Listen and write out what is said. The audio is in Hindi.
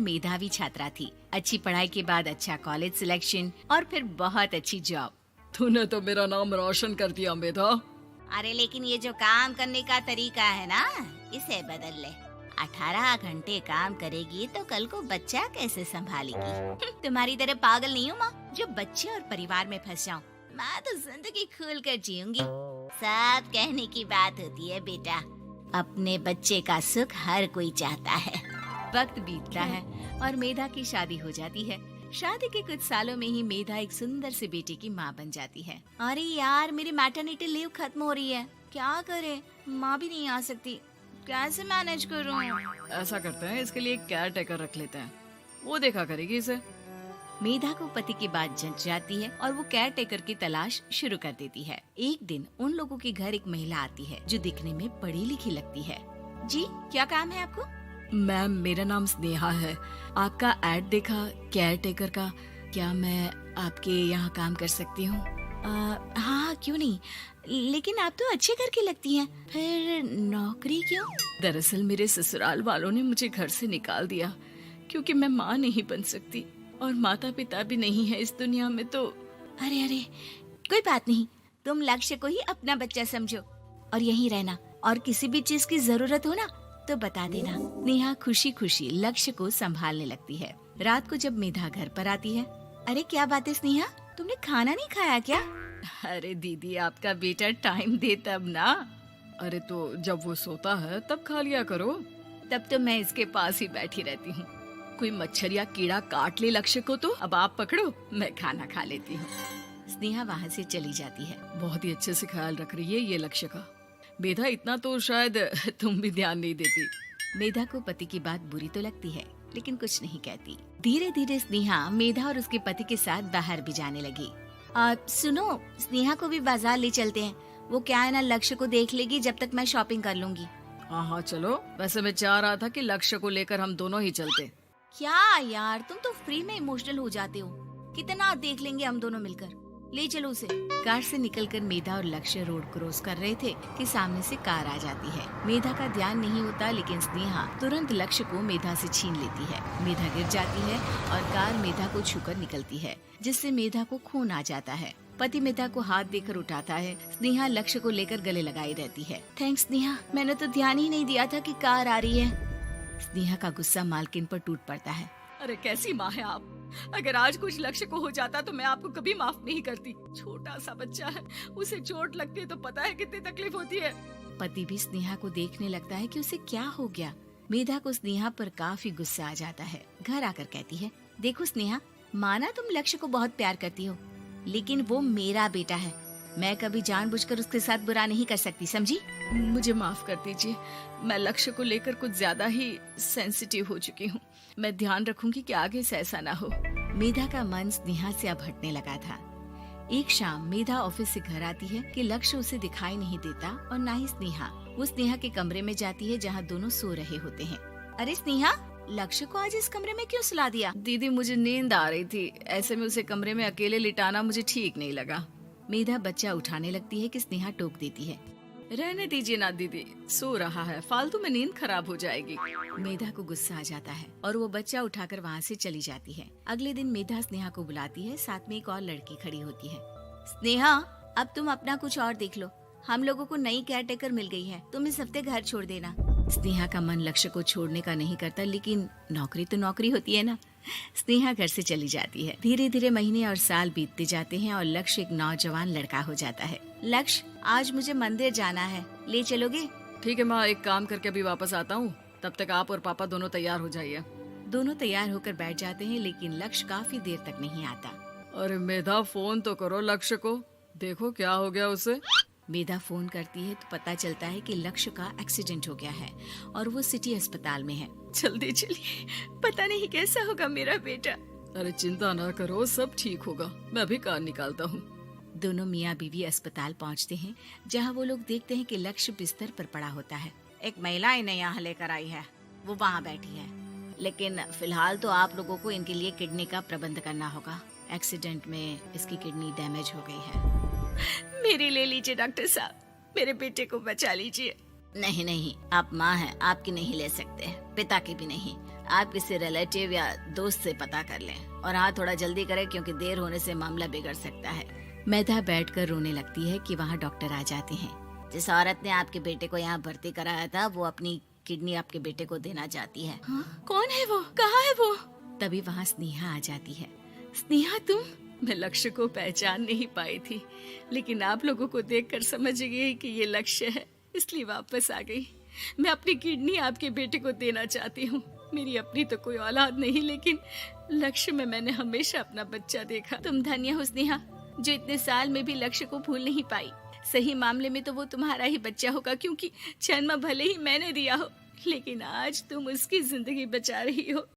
मेधावी छात्रा थी। अच्छी पढ़ाई के बाद अच्छा कॉलेज सिलेक्शन और फिर बहुत अच्छी जॉब। तूने तो मेरा नाम रोशन कर दिया मेधा। अरे लेकिन ये जो काम करने का तरीका है ना, इसे बदल ले। 18 घंटे काम करेगी तो कल को बच्चा कैसे संभालेगी? तुम्हारी तरह पागल नहीं हूँ माँ, जो बच्चे और परिवार में फंस जाऊँ। मैं तो जिंदगी खुल कर जीऊंगी। सब कहने की बात होती है बेटा, अपने बच्चे का सुख हर कोई चाहता है। वक्त बीतता है और मेधा की शादी हो जाती है। शादी के कुछ सालों में ही मेधा एक सुंदर से बेटे की माँ बन जाती है। अरे यार, मेरी मैटरनिटी लीव खत्म हो रही है, क्या करे? माँ भी नहीं आ सकती, कैसे मैनेज करूँ? ऐसा करते हैं, इसके लिए एक केयर टेकर रख लेते हैं, वो देखा करेगी इसे। मेधा को पति की बात जंच जाती है और वो केयर टेकर की तलाश शुरू कर देती है। एक दिन उन लोगों के घर एक महिला आती है जो दिखने में पढ़ी लिखी लगती है। जी, क्या काम है आपको? मैम, मेरा नाम स्नेहा है। आपका एड देखा केयर टेकर का, क्या मैं आपके यहाँ काम कर सकती हूँ? हाँ, क्यों नहीं, लेकिन आप तो अच्छे घर की लगती हैं, फिर नौकरी क्यों? दरअसल मेरे ससुराल वालों ने मुझे घर से निकाल दिया क्योंकि मैं माँ नहीं बन सकती और माता पिता भी नहीं है इस दुनिया में। तो अरे कोई बात नहीं, तुम लक्ष्य को ही अपना बच्चा समझो और यहीं रहना, और किसी भी चीज की जरूरत हो ना तो बता देना। नेहा खुशी खुशी लक्ष्य को संभालने लगती है। रात को जब मेधा घर पर आती है, अरे क्या बात है स्नेहा, तुमने खाना नहीं खाया क्या? अरे दीदी, आपका बेटा टाइम दे तब ना। अरे तो जब वो सोता है तब खा लिया करो। तब तो मैं इसके पास ही बैठी रहती हूँ। कोई मच्छर या कीड़ा काट ले लक्ष्य को तो अब आप पकड़ो, मैं खाना खा लेती हूँ। स्नेहा वहाँ से चली जाती है। बहुत ही अच्छे से ख्याल रख रही है ये लक्ष्य का। मेधा, इतना तो शायद तुम भी ध्यान नहीं देती। मेधा को पति की बात बुरी तो लगती है, लेकिन कुछ नहीं कहती। धीरे धीरे स्नेहा मेधा और उसके पति के साथ बाहर भी जाने लगी। सुनो, स्नेहा को भी बाजार ले चलते हैं, वो क्या है ना, लक्ष्य को देख लेगी जब तक मैं शॉपिंग कर लूंगी। हाँ चलो, वैसे मैं चाह रहा था कि लक्ष्य को लेकर हम दोनों ही चलते। क्या यार, तुम तो फ्री में इमोशनल हो जाते हो, कितना देख लेंगे हम दोनों मिलकर, ले चलो उसे। कार से निकलकर मेधा और लक्ष्य रोड क्रॉस कर रहे थे कि सामने से कार आ जाती है। मेधा का ध्यान नहीं होता, लेकिन स्नेहा तुरंत लक्ष्य को मेधा से छीन लेती है। मेधा गिर जाती है और कार मेधा को छूकर निकलती है, जिससे मेधा को खून आ जाता है। पति मेधा को हाथ देकर उठाता है। स्नेहा लक्ष्य को लेकर गले लगाई रहती है। थैंक्स स्नेहा, मैंने तो ध्यान ही नहीं दिया था कि कार आ रही है। स्नेहा का गुस्सा मालकिन पर टूट पड़ता है। अरे कैसी माँ है आप, अगर आज कुछ लक्ष्य को हो जाता तो मैं आपको कभी माफ नहीं करती। छोटा सा बच्चा है, उसे चोट लगती है तो पता है कितनी तकलीफ होती है। पति भी स्नेहा को देखने लगता है कि उसे क्या हो गया। मेधा को स्नेहा पर काफी गुस्सा आ जाता है। घर आकर कहती है, देखो स्नेहा, माना तुम लक्ष्य को बहुत प्यार करती हो, लेकिन वो मेरा बेटा है, मैं कभी जानबूझकर उसके साथ बुरा नहीं कर सकती, समझी? मुझे माफ कर दीजिए, मैं लक्ष्य को लेकर कुछ ज्यादा ही सेंसिटिव हो चुकी हूँ। मैं ध्यान रखूंगी कि आगे से ऐसा ना हो। मेधा का मन स्नेहा से अब हटने लगा था। एक शाम मेधा ऑफिस से घर आती है कि लक्ष्य उसे दिखाई नहीं देता और ना ही स्नेहा। वो स्नेहा के कमरे में जाती है जहाँ दोनों सो रहे होते हैं। अरे स्नेहा, लक्ष्य को आज इस कमरे में क्यों सुला दिया? दीदी, मुझे नींद आ रही थी, ऐसे में उसे कमरे में अकेले लिटाना मुझे ठीक नहीं लगा। मेधा बच्चा उठाने लगती है कि स्नेहा टोक देती है। रहने दीजिए ना दीदी, सो रहा है, फालतू में नींद खराब हो जाएगी। मेधा को गुस्सा आ जाता है और वो बच्चा उठाकर वहाँ से चली जाती है। अगले दिन मेधा स्नेहा को बुलाती है, साथ में एक और लड़की खड़ी होती है। स्नेहा, अब तुम अपना कुछ और देख लो, हम लोगों को नई केयर टेकर मिल गई है, तुम इस हफ्ते घर छोड़ देना। स्नेहा का मन लक्ष्य को छोड़ने का नहीं करता, लेकिन नौकरी तो नौकरी होती है ना। स्नेहा घर से चली जाती है। धीरे धीरे महीने और साल बीतते जाते हैं और लक्ष्य एक नौजवान लड़का हो जाता है। लक्ष्य, आज मुझे मंदिर जाना है, ले चलोगे? ठीक है माँ, एक काम करके अभी वापस आता हूँ, तब तक आप और पापा दोनों तैयार हो जाइए। दोनों तैयार होकर बैठ जाते हैं, लेकिन लक्ष्य काफी देर तक नहीं आता। अरे मेधा, फोन तो करो लक्ष्य को, देखो क्या हो गया उसे। मेधा फोन करती है तो पता चलता है कि लक्ष्य का एक्सीडेंट हो गया है और वो सिटी अस्पताल में है। जल्दी चलिए, पता नहीं कैसा होगा मेरा बेटा। अरे चिंता ना करो, सब ठीक होगा, मैं अभी कार निकालता हूँ। दोनों मियाँ बीवी अस्पताल पहुँचते हैं, जहाँ वो लोग देखते हैं कि लक्ष्य बिस्तर पर पड़ा होता है। एक महिला इन्हें यहाँ लेकर आई है, वो वहाँ बैठी है, लेकिन फिलहाल तो आप लोगों को इनके लिए किडनी का प्रबंध करना होगा। एक्सीडेंट में इसकी किडनी डैमेज हो गई है। मेरी ले लीजिए डॉक्टर साहब, मेरे बेटे को बचा लीजिए। नहीं नहीं, आप माँ हैं, आपकी नहीं ले सकते, पिता की भी नहीं। आप किसी रिलेटिव या दोस्त से पता कर लें और हाँ थोड़ा जल्दी करें क्योंकि देर होने से मामला बिगड़ सकता है। मेधा बैठकर रोने लगती है कि वहाँ डॉक्टर आ जाते हैं। जिस औरत ने आपके बेटे को यहाँ भर्ती कराया था वो अपनी किडनी आपके बेटे को देना चाहती है। हाँ? कौन है वो? कहाँ है वो? तभी वहाँ स्नेहा आ जाती है। स्नेहा तुम? मैं लक्ष्य को पहचान नहीं पाई थी, लेकिन आप लोगों को देखकर समझ गई कि ये लक्ष्य है, इसलिए वापस आ गई। मैं अपनी किडनी आपके बेटे को देना चाहती हूँ। मेरी अपनी तो कोई औलाद नहीं, लेकिन लक्ष्य में मैंने हमेशा अपना बच्चा देखा। तुम धन्य हो स्नेहा, जो इतने साल में भी लक्ष्य को भूल नहीं पाई। सही मामले में तो वो तुम्हारा ही बच्चा होगा, क्योंकि जन्म भले ही मैंने दिया हो, लेकिन आज तुम उसकी जिंदगी बचा रही हो।